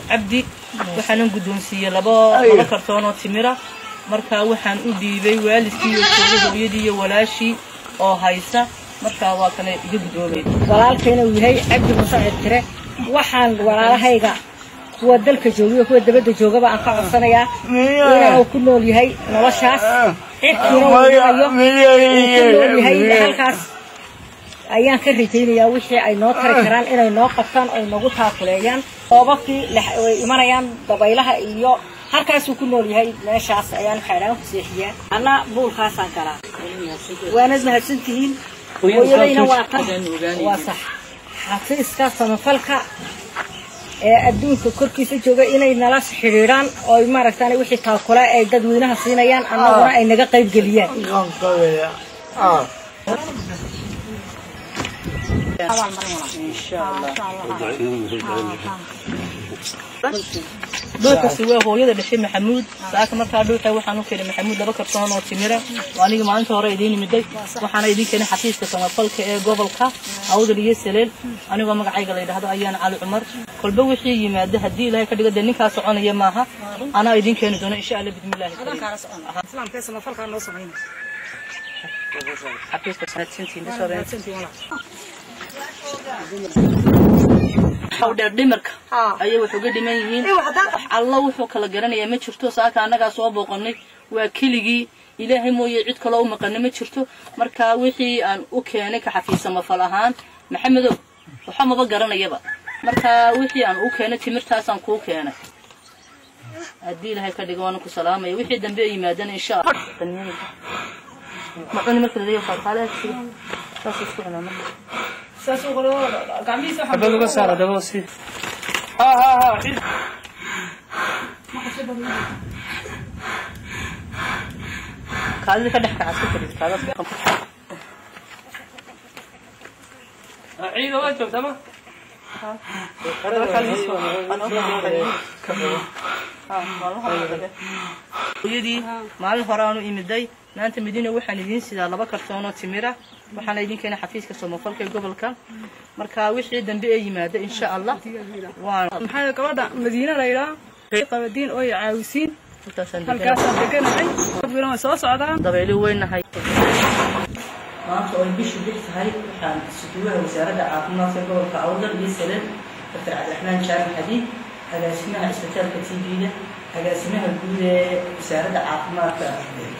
عبدي وحنا قدونسية لبا كرتونة تمرة مركا وحن أديبي والدتي ويدي ولاشي أو هايسة مركا وكان يقدومي walaalkeena uu yahay cabdi musaacid tire waxaan walaalahayga kuwa dalka jooga kuwa dabada joogaba aan ka codsanayaa inuu ku nool yahay noloshaas halkaas ayaan ka rajaynayaa wixii ay noo tari karaan inay noo qabtaan oo nagu taakuleeyaan qoobabkii way imanayaan dabaylaha iyo halkaas uu ku nool yahay meeshaas ayaan xeeran ku seexiyaa ana buulkaasaan galaa waana mahadsantihiin ويلينا واصح حفيظ كاسم فلكا أدونك كركي سجوا إني نلاش حريران أو ما ركتاني وحي تاكلا أي ددوينها صينيان أنا ورا أي نجا قيب جليان. إن شاء الله. دوك سواه هو يدا بشي محمود ساعة مركا دوكا وحانو كيري محمود لبا كرتون oo timira waaniga maanta hore idin miday waxaana idin keenay xafiiska samafalka ee gobolka awdal iyo saleel aniga magacayga la yiraahdo ayaan cali cumar kolba wixii yimaado hadii ilaahay ka dhigo ninkaas soconaya maaha ana idin keeni doono insha Allah bismillaah islaamka samafalka noo sameeyay xafiiska sanadkiin hawdar dhimarka ayay wuxuu ga dhiman yihiin Allah wuxuu kala garanayaa ma jirto saaka anaga soo booqanay waa kiligii ilaahay mooyee cid kale oo maqan ma jirto marka wixii aan u keenay ka xafiis samafal ahaan maxamedow waxa ma garanayaba marka wixii aan u keenay timirtaas aan ku keenay hadii ilaahay ka dhigo waan ku salaamay wixii dambe yimaadana insha Allah ma cuni markii la yeeyo farqaalaad saas isku cunana ساسو غلو قامي صح بدو قصار دبوسي ها قال كدخ عسكري هذا عيد واجب تمام ويدي مال هرانو إمدي ما أنت مدينة وحنا دين سيدا لبا كرتونة تمرة وحنا دين كنا حفيز كسمة فلك قبل كان مركا وش عيدا بأي مادة إن شاء الله محل كبرنا مدينة ليلى قبدين أو عاوسين هالكاسة دقنا هاي قبلنا مساس عدا ضبيلي وين هاي ما أنت أول بيش بيت هاي كان سدوها وزارة عاقمة في قبل كأوضر بيسلم دكتور عبد الرحمن شارع الحديد هذا اسمها استشار كتيبية هذا اسمها الجودة وزارة عاقمة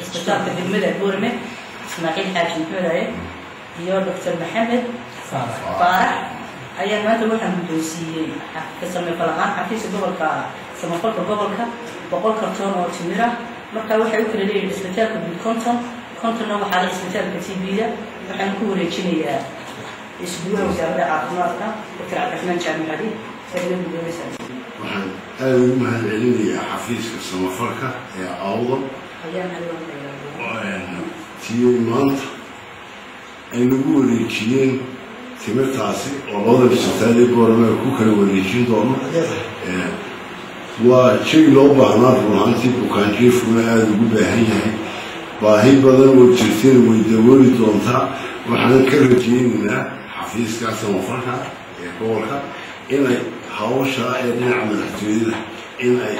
استشار كتيبية دورمة إسماعيل حاج محمد يا دكتور محمد فارح أيام ما تروح عند دوسي كسمة فلان حفيز قبل كسمة فلك قبل بقول كرتون أو تمرة مركا وحي يمكن لي استشار كنتم نوع على استشار كتيبية وحنا نكون رجيني اسبوع وزارة عاقمة دكتور عبد الرحمن شارع الحديد سلم بدون waxaan aad ugu mahadcelinayaa xafiiska samafalka ee awdal tii maanta ay nagu wareejiyeen timirtaasi oo labada bisitaal ee goorma ku kala wareejin doono waa shay loo baahnaa run ahaantii bukaanjiifkuna aada ugu baahan yahay baahi badan oo jirteen way dabooli doontaa waxaan ka rajaynaynaa xafiiska samafalka ee gobolka inay hawsha ee dhinaca madaxtooyada in ay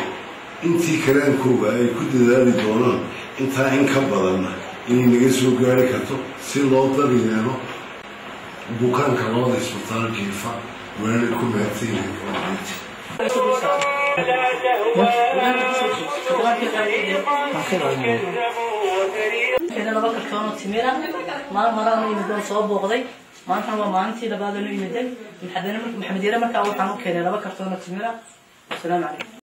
intii kalaankooga ay ku dadaali doonaan intaa in ka badanna inay naga soo gaari karto si loo daryeelo bukaanka labada isbitaal jiifa waana ku mahadsanyahay ما أنت ما أنت لبعض اللي يمدل محمد يلا مركا أول حنوك هنا لبا كرتونة تمرة السلام عليكم.